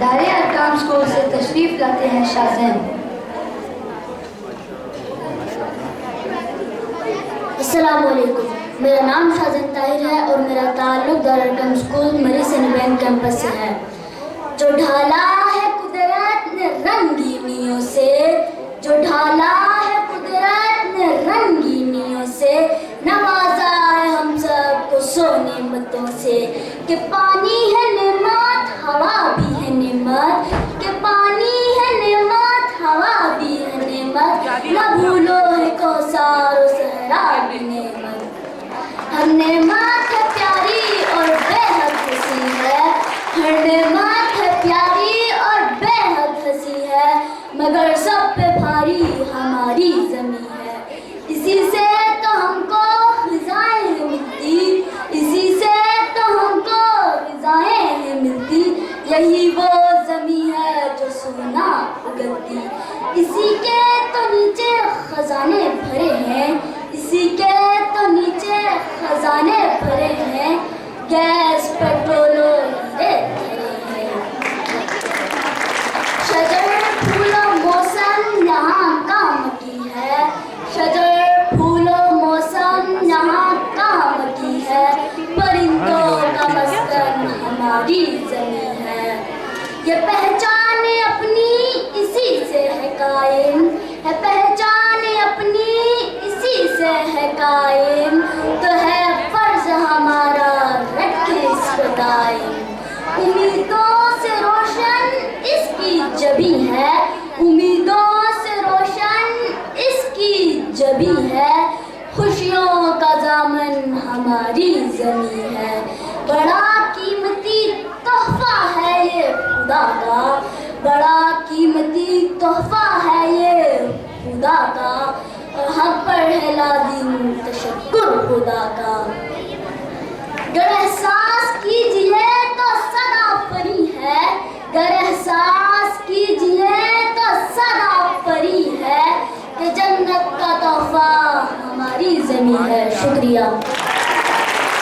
دار ارقام اسکول سے تشریف لاتے ہیں شازین۔ السلام علیکم، میرا نام شازین طاہر ہے اور میرا تعلق دار ارقام اسکول مری سنبین کیمپس سے ہے۔ جو ڈھالا ہے قدرت نے رنگینیوں سے، جو ڈھالا ہے قدرت نے رنگینیوں سے، نوازا ہے ہم سب کو سو نعمتوں سے، کہ پانی ہے نعمت ہوا بھی ہے نعمت، کہ پانی ہے نعمت ہوا بھی ہے نعمت، نہ بھولو ہے کوثر و صحرا بھی نعمت۔ ہر نعمت ہے پیاری اور بے حد حسین ہے، ہر نعمت ہے پیاری اور بے حد حسین ہے، مگر سب پہ بھاری ہماری زمین ہے۔ اسی سے تو ہم کو غذائیں ہیں ملتی، اسی سے تو ہم کو غذائیں ہیں ملتی، یہی وہ زمین ہے جو سونا اگلتی۔ اسی کے تو نیچے خزانے بھرے ہیں، اسی کے تو نیچے خزانے بھرے ہیں، گیس پٹرول و ہیرے بھرے ہیں۔ شجر پھول و موسم یہاں کام کی ہے، شجر پھول و موسم یہاں کام کی ہے، پرندوں کا مسکن ہماری زمین ہے۔ یہ پہچان اپنی اسی سے ہے قائم، ہے پہچان اپنی اسی سے ہے قائم، تو ہے فرض ہمارا رکھے اس کو دائم۔ امیدوں سے روشن اس کی جبیں ہے، امیدوں سے روشن اس کی جبیں ہے، خوشیوں کا دامن ہماری زمین ہے۔ بڑا قیمتی تحفہ ہے یہ خدا کا، بڑا قیمتی تحفہ ہے یہ خدا کا، اور حق پر ہے لازم تشکر خدا کا۔ گر احساس کیجئے تو صدا فری ہے، گر احساس کیجئے تو صدا فری ہے، کہ جنت کا تحفہ ہماری زمین ہے۔ شکریہ۔